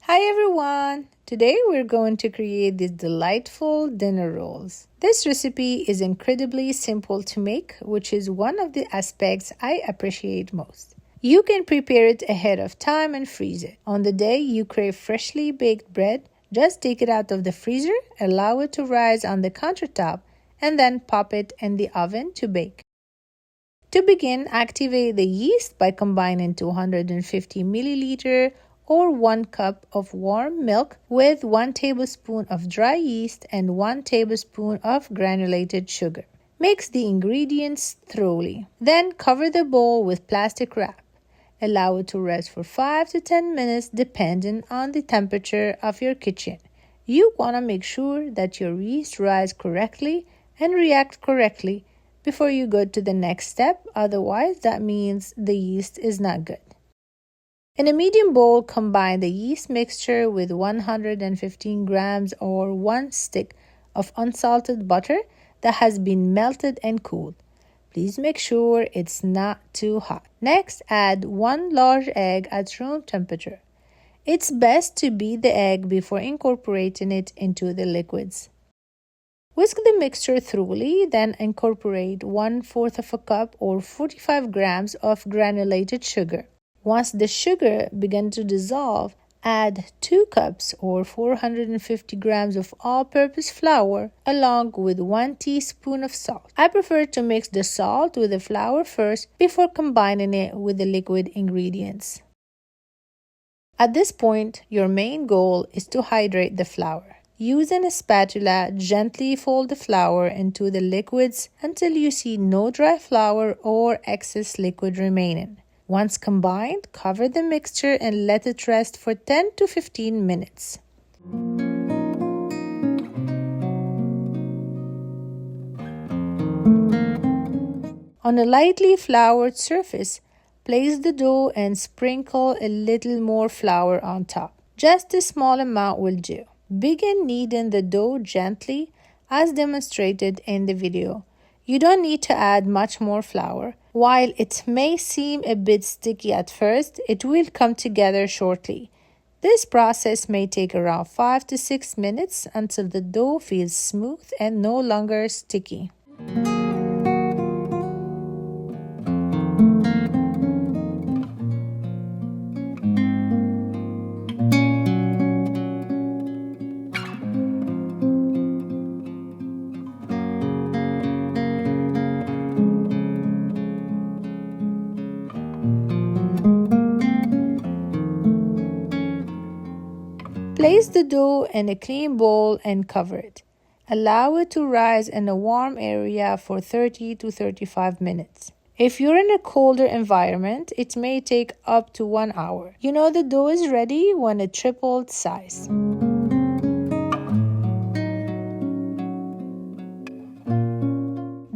Hi everyone! Today we're going to create these delightful dinner rolls. This recipe is incredibly simple to make, which is one of the aspects I appreciate most. You can prepare it ahead of time and freeze it. On the day you crave freshly baked bread, just take it out of the freezer, allow it to rise on the countertop, and then pop it in the oven to bake. To begin, activate the yeast by combining 250 milliliter or 1 cup of warm milk with 1 tablespoon of dry yeast and 1 tablespoon of granulated sugar. Mix the ingredients thoroughly. Then cover the bowl with plastic wrap. Allow it to rest for 5 to 10 minutes depending on the temperature of your kitchen. You want to make sure that your yeast rise correctly and react correctly before you go to the next step, otherwise that means the yeast is not good. In a medium bowl, combine the yeast mixture with 115 grams or 1 stick of unsalted butter that has been melted and cooled. Please make sure it's not too hot. Next, add 1 large egg at room temperature. It's best to beat the egg before incorporating it into the liquids. Whisk the mixture thoroughly, then incorporate 1/4 of a cup or 45 grams of granulated sugar. Once the sugar begins to dissolve, add 2 cups or 450 grams of all-purpose flour along with 1 teaspoon of salt. I prefer to mix the salt with the flour first before combining it with the liquid ingredients. At this point, your main goal is to hydrate the flour. Using a spatula, gently fold the flour into the liquids until you see no dry flour or excess liquid remaining. Once combined, cover the mixture and let it rest for 10 to 15 minutes. On a lightly floured surface, place the dough and sprinkle a little more flour on top. Just a small amount will do. Begin kneading the dough gently as demonstrated in the video. You don't need to add much more flour. While it may seem a bit sticky at first, it will come together shortly. This process may take around 5 to 6 minutes until the dough feels smooth and no longer sticky. Place the dough in a clean bowl and cover it. Allow it to rise in a warm area for 30 to 35 minutes. If you're in a colder environment, it may take up to 1 hour. You know the dough is ready when it tripled size.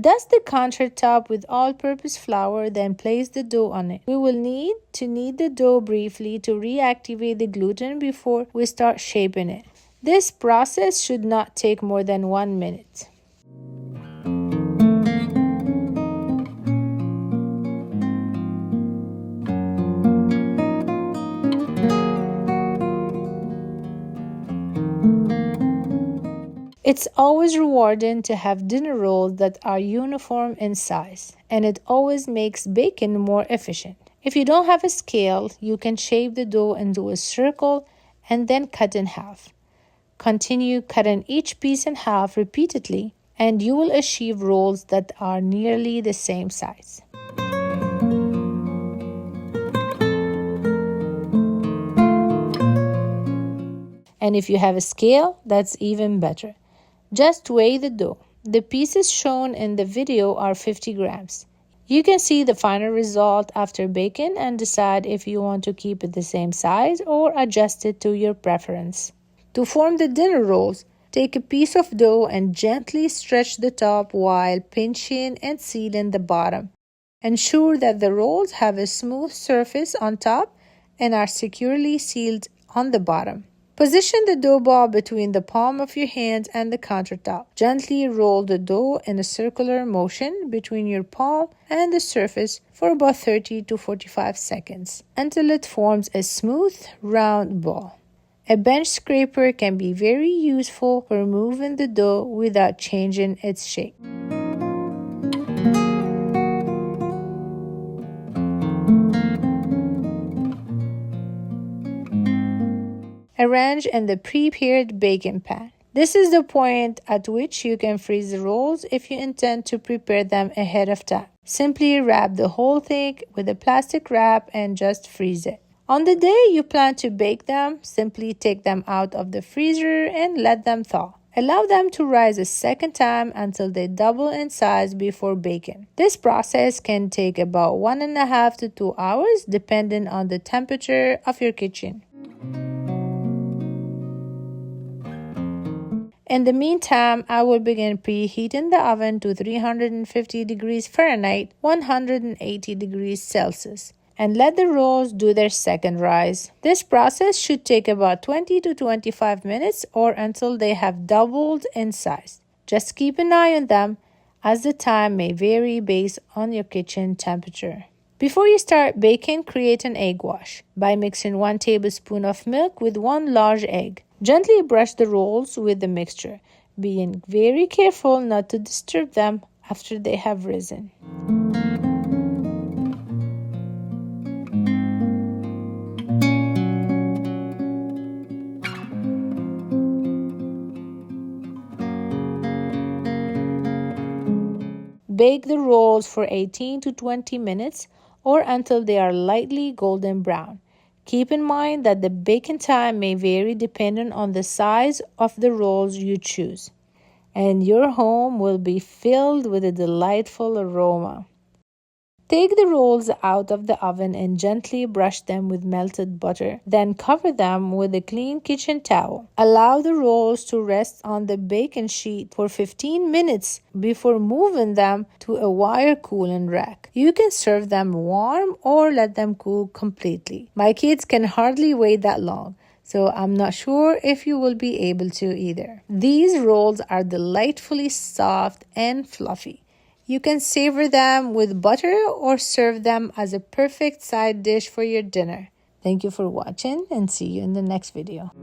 Dust the countertop with all-purpose flour, then place the dough on it. We will need to knead the dough briefly to reactivate the gluten before we start shaping it. This process should not take more than 1 minute. It's always rewarding to have dinner rolls that are uniform in size, and it always makes baking more efficient. If you don't have a scale, you can shape the dough into a circle and then cut in half. Continue cutting each piece in half repeatedly, and you will achieve rolls that are nearly the same size. And if you have a scale, that's even better. Just weigh the dough. The pieces shown in the video are 50 grams. You can see the final result after baking and decide if you want to keep it the same size or adjust it to your preference. To form the dinner rolls, take a piece of dough and gently stretch the top while pinching and sealing the bottom. Ensure that the rolls have a smooth surface on top and are securely sealed on the bottom. Position the dough ball between the palm of your hand and the countertop. Gently roll the dough in a circular motion between your palm and the surface for about 30 to 45 seconds until it forms a smooth, round ball. A bench scraper can be very useful for removing the dough without changing its shape. Arrange in the prepared baking pan. This is the point at which you can freeze the rolls if you intend to prepare them ahead of time. Simply wrap the whole thing with a plastic wrap and just freeze it. On the day you plan to bake them, simply take them out of the freezer and let them thaw. Allow them to rise a second time until they double in size before baking. This process can take about 1.5 to 2 hours depending on the temperature of your kitchen. In the meantime, I will begin preheating the oven to 350 degrees Fahrenheit, 180 degrees Celsius, and let the rolls do their second rise. This process should take about 20 to 25 minutes or until they have doubled in size. Just keep an eye on them, as the time may vary based on your kitchen temperature. Before you start baking, create an egg wash by mixing 1 tablespoon of milk with 1 large egg. Gently brush the rolls with the mixture, being very careful not to disturb them after they have risen. Bake the rolls for 18 to 20 minutes or until they are lightly golden brown. Keep in mind that the baking time may vary depending on the size of the rolls you choose, and your home will be filled with a delightful aroma. Take the rolls out of the oven and gently brush them with melted butter. Then cover them with a clean kitchen towel. Allow the rolls to rest on the baking sheet for 15 minutes before moving them to a wire cooling rack. You can serve them warm or let them cool completely. My kids can hardly wait that long, so I'm not sure if you will be able to either. These rolls are delightfully soft and fluffy. You can savor them with butter or serve them as a perfect side dish for your dinner. Thank you for watching and see you in the next video.